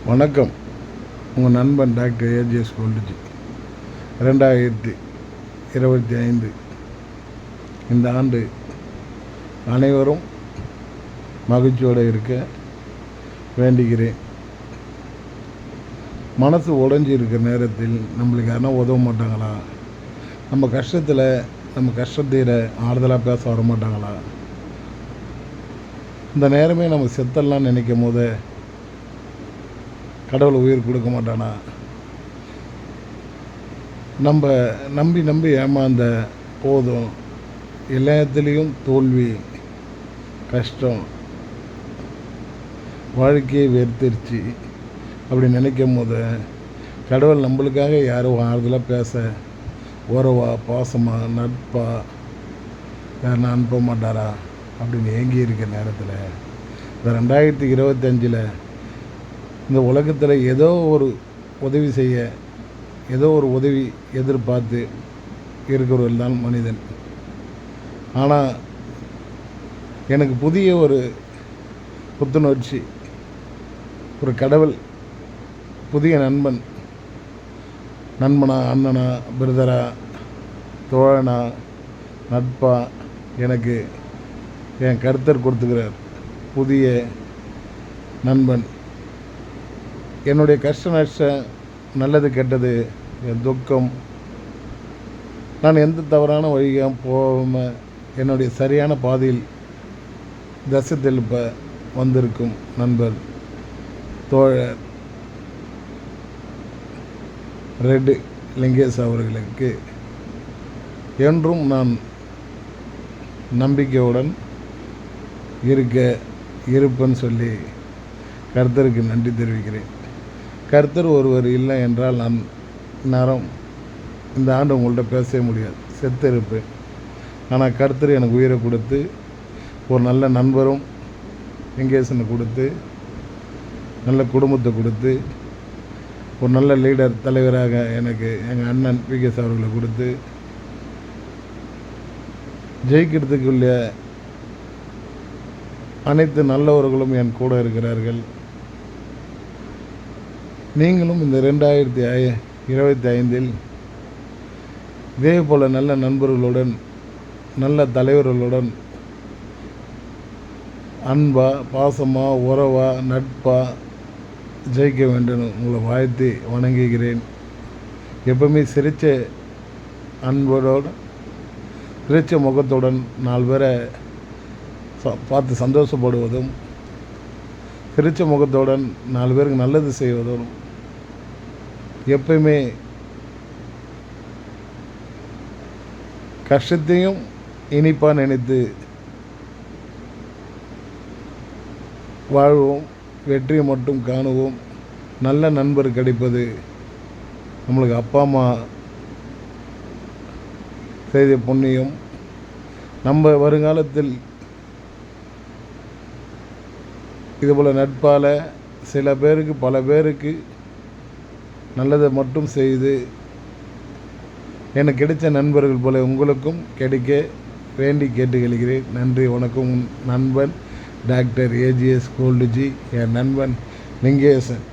வணக்கம். உங்கள் நண்பன் டாக்டர் ஏஜிஎஸ் கோல்டுஜி. 2025 இந்த ஆண்டு அனைவரும் மகிழ்ச்சியோடு இருக்க வேண்டுகிறேன். மனசு உடைஞ்சி இருக்கிற நேரத்தில் நம்மளுக்கு யாருன்னா உதவ மாட்டாங்களா? நம்ம கஷ்டத்தில் நம்ம கஷ்டத்தீர ஆறுதலாக பேச வர மாட்டாங்களா? இந்த நேரமே நம்ம செத்தெல்லாம் நினைக்கும் போது கடவுள் உயிர் கொடுக்க மாட்டானா? நம்ம நம்பி ஏமாந்த போதும் எல்லாத்துலேயும் தோல்வி, கஷ்டம், வாழ்க்கையை வெறுத்துருச்சு அப்படி நினைக்கும் போது கடவுள் நம்மளுக்காக யாரும் ஆறுதலாக பேச உறவா, பாசமா, நட்பா யாருன்னா அனுப்ப மாட்டாரா அப்படின்னு ஏங்கி இருக்கிற நேரத்தில் இந்த 2025 இந்த உலகத்தில் ஏதோ ஒரு உதவி செய்ய, ஏதோ ஒரு உதவி எதிர்பார்த்து இருக்கிறவர்கள் தான் மனிதன். ஆனால் எனக்கு புதிய ஒரு புத்துணர்ச்சி, ஒரு கடவுள் புதிய நண்பனா, அண்ணனா, பிரதரா, தோழனா, நட்பா எனக்கு என் கர்த்தர் கொடுத்துக்கிறார். புதிய நண்பன். என்னுடைய கஷ்ட நஷ்டம், நல்லது கெட்டது, என் துக்கம், நான் எந்த தவறான வழியாக போகாமல் என்னுடைய சரியான பாதையில் தசை தெளிப்ப வந்திருக்கும் நண்பர், தோழர் ரெட் லிங்கேஷ் அவர்களுக்கு என்றும் நான் நம்பிக்கையுடன் இருப்பேன்னு சொல்லி கர்த்தருக்கு நன்றி தெரிவிக்கிறேன். கர்த்தர் ஒருவர் இல்லை என்றால் நான் நேரம் இந்த ஆண்டு உங்கள்கிட்ட பேசவே முடியாது, செத்து இருப்பேன். ஆனால் கர்த்தர் எனக்கு உயிரை கொடுத்து, ஒரு நல்ல நண்பரும் லிங்கேசனை கொடுத்து, நல்ல குடும்பத்தை கொடுத்து, ஒரு நல்ல லீடர் தலைவராக எனக்கு எங்கள் அண்ணன் பிகேஎஸ் அவர்களை கொடுத்து, ஜெயிக்கிறதுக்குள்ள அனைத்து நல்லவர்களும் என் கூட இருக்கிறார்கள். நீங்களும் இந்த 2025 இதே போல் நல்ல நண்பர்களுடன், நல்ல தலைவர்களுடன் அன்பா, பாசமா, உறவா, நட்பா ஜெயிக்க வேண்டும் உங்களை வாழ்த்தி வணங்குகிறேன். எப்பவுமே சிரித்த அன்போடு, சிரித்த முகத்துடன் 4 பேரை பார்த்து சந்தோஷப்படுவதும், சிரித்த முகத்துடன் 4 பேருக்கு நல்லது செய்வதும், எப்பயுமே கஷ்டத்தையும் இனிப்பாக நினைத்து வாழ்வோம், வெற்றியை மட்டும் காணுவோம். நல்ல நண்பர் கிடைப்பது நம்மளுக்கு அப்பா அம்மா செய்த புண்ணியம். நம்ம வருங்காலத்தில் இதுபோல் நட்பால் சில பேருக்கு, பல பேருக்கு நல்லதை மட்டும் செய்து எனக்கு கிடைச்ச நண்பர்கள் போல உங்களுக்கும் கிடைக்க வேண்டி கேட்டுக்கொள்கிறேன். நன்றி, வணக்கம். நண்பன் டாக்டர் ஏஜிஎஸ் கோல்டுஜி, என் நண்பன் லிங்கேசன்.